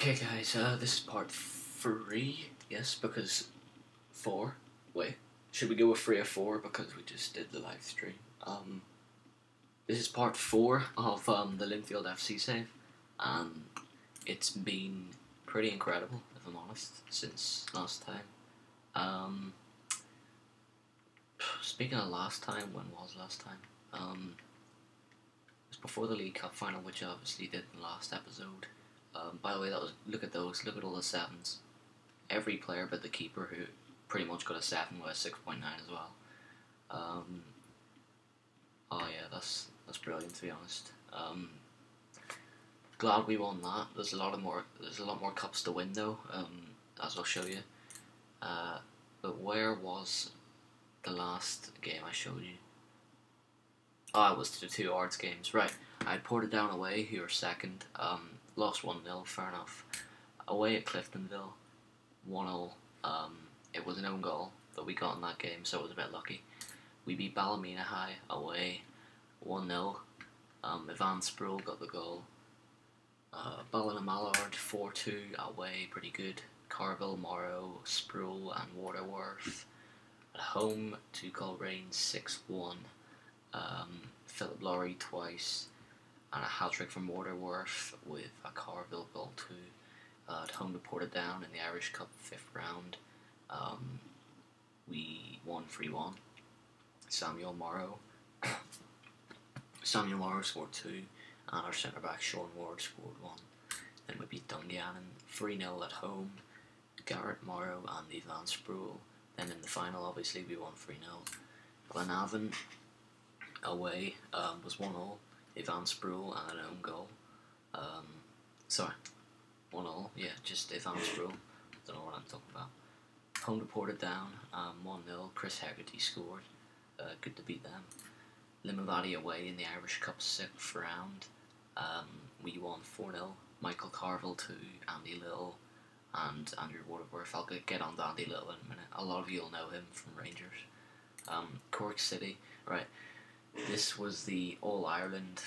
Okay guys, this is part 3, yes, because 4, wait, should we go with 3 or 4 because we just did the live stream. This is part 4 of the Linfield FC save, and it's been pretty incredible, if I'm honest, since last time. Speaking of last time, when was last time? It was before the League Cup final, which I obviously did in the last episode. By the way, look at those, look at all the 7s. Every player but the keeper, who pretty much got a 7 with a 6.9 as well. Oh yeah, that's brilliant, to be honest. Glad we won that. There's a lot more cups to win though, as I'll show you. But where was the last game I showed you? Oh, it was the 2 Ards games, right. I poured it down away, who were second. Lost 1-0, fair enough. Away at Cliftonville, 1-0. It was an own goal that we got in that game, so it was a bit lucky. We beat Ballymena High away, 1-0. Ivan Sproul got the goal. Ballymena 4-2 away, pretty good. Carville, Morrow, Sproul and Waterworth. At home to Coleraine, 6-1. Philip Laurie twice. And a hat-trick from Waterworth with a Carville goal too. At home to Portadown in the Irish Cup 5th round. We won 3-1. Samuel Morrow scored 2, and our centre-back Sean Ward scored 1. Then we beat Dungannon 3-0 at home. Garrett Morrow and Ivan Sproul. Then in the final, obviously, we won 3-0. Glenavon away was 1-0. Ivan Sproul and an own goal. 1-0, yeah, just Ivan Sproul. Don't know what I'm talking about. Home to Portadown, 1-0. Chris Hegarty scored. Good to beat them. Limavady away in the Irish Cup 6th round. We won 4-0. Michael Carville 2, Andy Little, and Andrew Waterworth. I'll get on to Andy Little in a minute. A lot of you will know him from Rangers. Cork City, right. This was the All-Ireland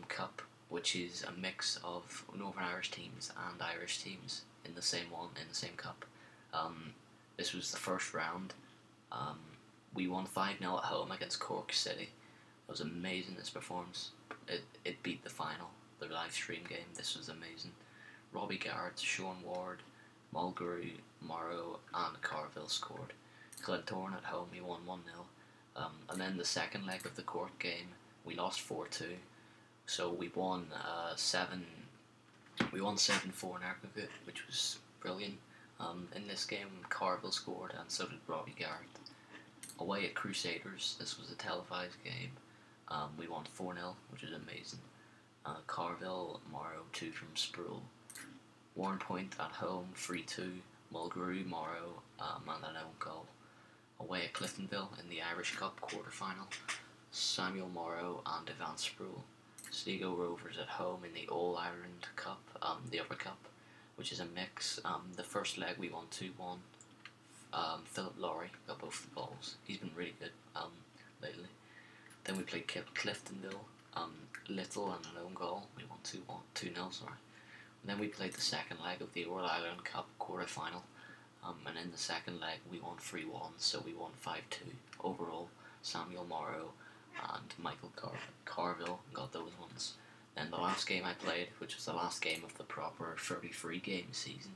Cup, which is a mix of Northern Irish teams and Irish teams in the same cup. This was the first round. We won 5-0 at home against Cork City. It was amazing, this performance. It beat the final, the live stream game. This was amazing. Robbie Garrett, Sean Ward, Mulgrew, Morrow and Carville scored. Glentoran at home, we won 1-0. And then the second leg of the Cork game, we lost 4-2. So we won 7-4 in aggregate, which was brilliant. In this game, Carville scored, and so did Robbie Garrett. Away at Crusaders, this was a televised game. We won 4-0, which was amazing. Carville, Morrow 2 from Sproul. Warrenpoint at home, 3-2. Mulgrew, Morrow, and an own goal. Away at Cliftonville in the Irish Cup quarter-final, Samuel Morrow and Ivan Sproul. Sligo Rovers at home in the All-Ireland Cup, the Upper Cup, which is a mix. The first leg we won 2-1. Philip Laurie got both the goals. He's been really good lately. Then we played Cliftonville, Little and an own goal. We won 2-0, sorry. And then we played the second leg of the All-Ireland Cup quarter-final. And in the second leg we won 3-1, so we won 5-2 overall. Samuel Morrow and Michael Carville got those ones. Then the last game I played, which was the last game of the proper 33 game season,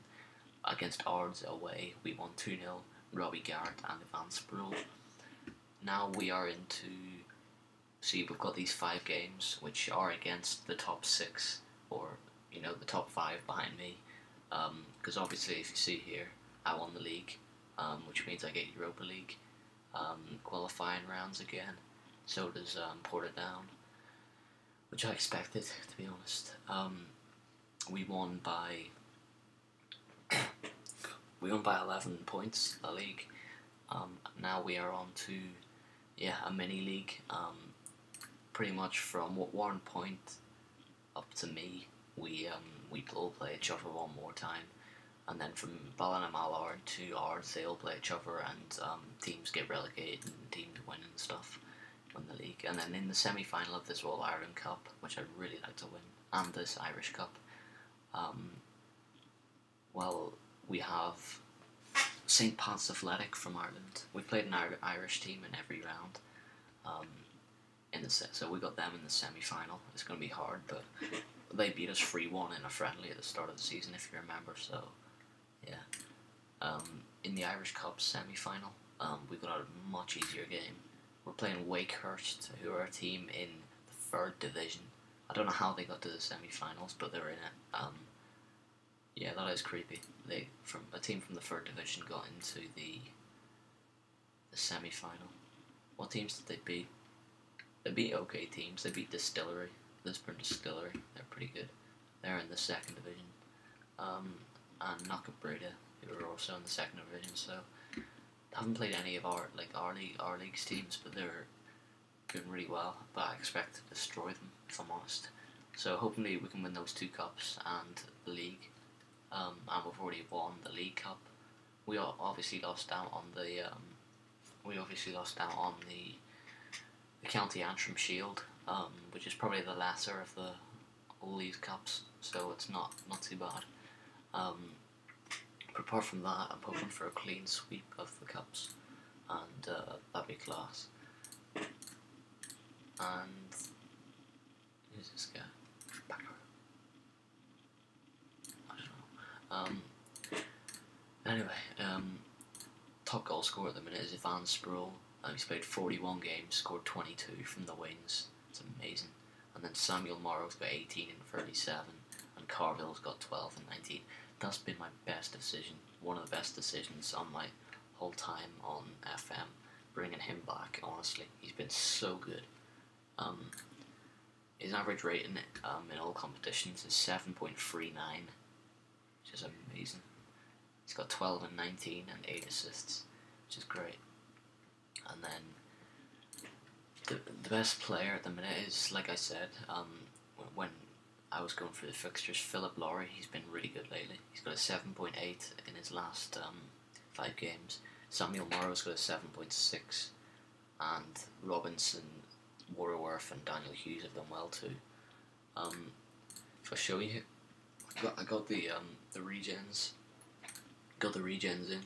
against Ards away, we won 2-0. Robbie Garrett and Ivan Sproul. Now we are into... See, we've got these 5 games, which are against the top 6, or, you know, the top 5 behind me. Because obviously, if you see here, I won the league, which means I get Europa League qualifying rounds again. So does Portadown, which I expected, to be honest. We won by 11 points, the league. Now we are on to a mini league. Pretty much from Warrenpoint up to me, we all play each other one more time. And then from Ballymena to Ards, they all play each other, and teams get relegated and teams win and stuff, win the league. And then in the semi-final of this All-Ireland Cup, which I'd really like to win, and this Irish Cup, we have St Pat's Athletic from Ireland. We played an Irish team in every round. So we got them in the semi-final. It's going to be hard, but they beat us 3-1 in a friendly at the start of the season, if you remember. So yeah. In the Irish Cup semi-final, we got a much easier game. We're playing Wakehurst, who are a team in the 3rd division. I don't know how they got to the semi-finals, but they're in it. Yeah, that is creepy. A team from the 3rd division got into the semi-final. What teams did they beat? They beat okay teams. They beat Distillery, Lisburn Distillery. They're pretty good. They're in the 2nd division. And Knockabreda, who are also in the 2nd division. So they haven't played any of our league's teams, but they're doing really well. But I expect to destroy them, if I'm honest. So hopefully we can win those 2 cups and the league. And we've already won the League Cup. We obviously lost out on the County Antrim Shield, which is probably the lesser of all these cups. So it's not too bad. But apart from that, I'm hoping for a clean sweep of the cups, and that'd be class. And who's this guy? Anyway, top goal scorer at the minute is Ivan Sproul. He's played 41 games, scored 22 from the wings. It's amazing. And then Samuel Morrow's got 18 and 37, and Carville's got 12 and 19. That's been my best decision, one of the best decisions on my whole time on FM, bringing him back, honestly. He's been so good. His average rating in all competitions is 7.39, which is amazing. He's got 12 and 19 and 8 assists, which is great. And then the best player at the minute is, like I said, when I was going through the fixtures, Philip Laurie. He's been really good lately. He's got a 7.8 in his last 5 games. Samuel Morrow's got a 7.6, and Robinson, Waterworth and Daniel Hughes have done well too. If I show you, I got the regens. Got the regens in.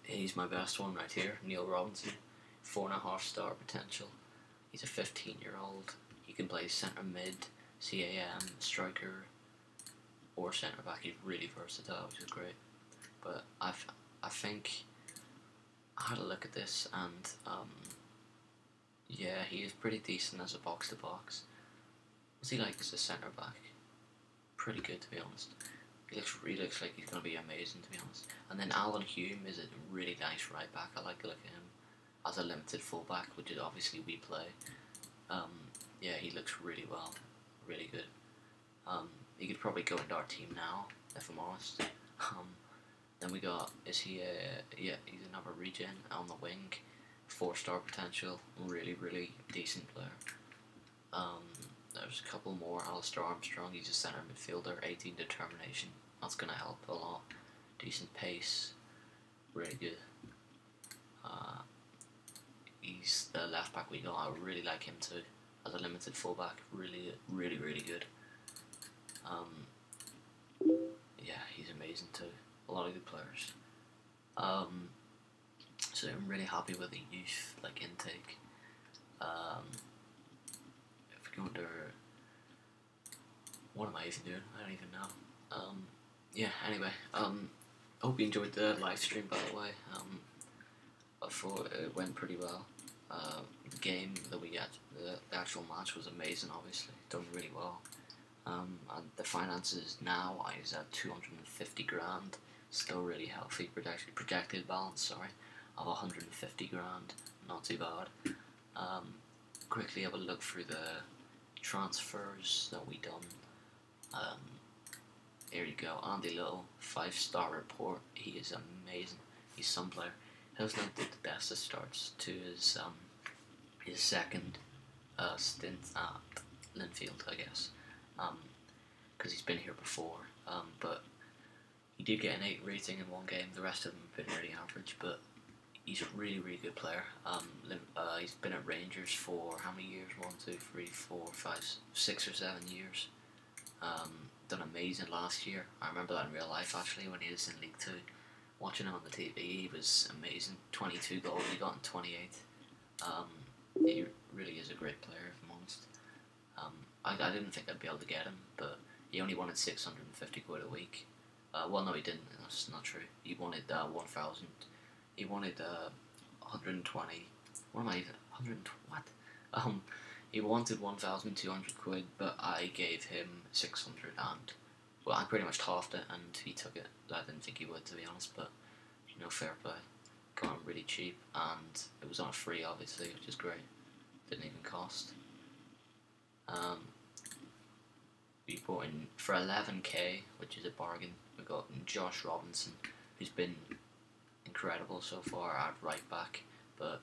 He's my best one right here, Neil Robinson, 4.5 star potential. He's a 15-year-old. He can play centre mid, CAM, striker, or centre back. He's really versatile, which is great. But I think I had a look at this, and yeah, he is pretty decent as a box to box. What's he like as a centre back? Pretty good, to be honest. He looks like he's going to be amazing, to be honest. And then Alan Hume is a really nice right back. I like to look at him as a limited fullback, which is obviously we play. Yeah, he looks really well, really good. He could probably go into our team now, if I'm honest. Then we got, he's another regen on the wing, 4-star potential, really, really decent player. There's a couple more. Alistair Armstrong, he's a centre midfielder, 18 determination. That's going to help a lot. Decent pace, really good. He's the left back we got. I really like him too. As a limited fullback, really, really, really good. Yeah, he's amazing too. A lot of good players. So I'm really happy with the youth intake. If we go under, what am I even doing? I don't even know. Yeah. Anyway, hope you enjoyed the live stream. By the way, I thought it went pretty well. The game that we got, the actual match was amazing. Obviously, done really well. And the finances now is at 250 grand. Still really healthy. Projected balance, sorry, of 150 grand. Not too bad. Quickly have a look through the transfers that we done. Here you go. Andy Little, 5-star report. He is amazing. He's some player. Hillsnow did the best of starts to his second stint at Linfield, I guess, because he's been here before. But he did get an 8 rating in one game. The rest of them have been really average, but he's a really, really good player. He's been at Rangers for how many years? 1, 2, 3, 4, 5, 6 or 7 years. done amazing last year. I remember that in real life actually when he was in League Two. Watching him on the TV, he was amazing. 22 goals he got in 28. He really is a great player, if I'm honest. I didn't think I'd be able to get him, but he only wanted 650 quid a week. Well, no, he didn't. That's not true. He wanted 1,000. He wanted 120. What am I even? 100. What? He wanted 1,200 quid, but I gave him 600, and well, I pretty much halved it, and he took it. I didn't think he would, to be honest, but fair play. Got him really cheap, and it was on a free, obviously, which is great. Didn't even cost. We bought in for 11k, which is a bargain. We got Josh Robinson, who's been incredible so far at right back, but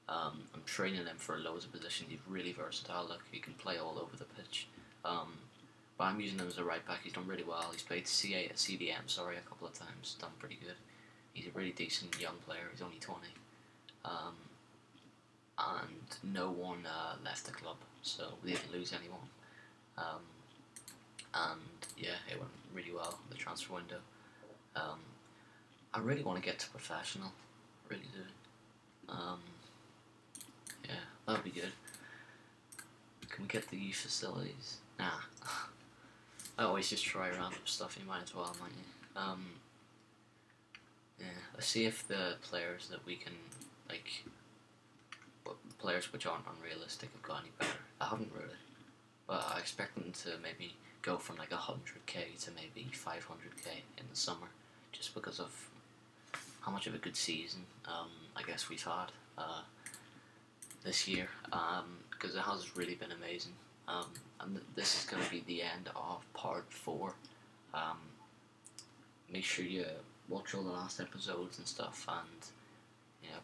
I'm training him for loads of positions. He's really versatile. Look, he can play all over the pitch. But I'm using him as a right back. He's done really well. He's played CDM, a couple of times. Done pretty good. He's a really decent young player. He's only 20. And no one left the club, so we didn't lose anyone. And yeah, it went really well, the transfer window. I really want to get to professional, really do. Yeah, that would be good. Can we get the youth facilities? Nah. I always just try random stuff, you might as well, mightn't you? Yeah, let's see if the players that we can, like, players which aren't unrealistic have got any better. I haven't really, but I expect them to maybe go from like 100k to maybe 500k in the summer, just because of how much of a good season I guess we've had this year, because it has really been amazing. And this is going to be the end of part 4. Make sure you watch all the last episodes and stuff, and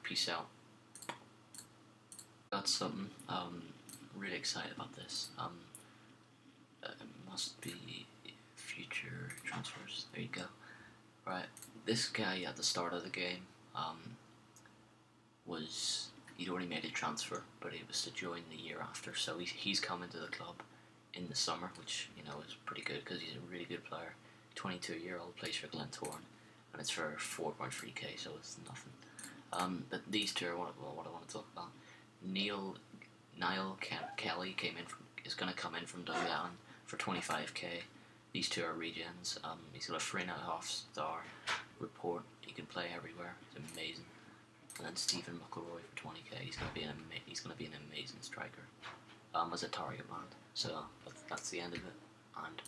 peace out. Got something really excited about this. It must be future transfers. There you go. Right, this guy at the start of the game he'd already made a transfer, but it was to join the year after. So he's coming to the club in the summer, which is pretty good because he's a really good player. 22-year-old, plays for Glentoran, and it's for 4.3k, so it's nothing. But these two are what I want to talk about. Niall Kelly is going to come in from Dungannon for 25k. These two are regens. He's got a 3.5 star report. He can play everywhere. He's amazing. And then Stephen McElroy for 20k. He's going to be an amazing striker as a target man. So that's the end of it. And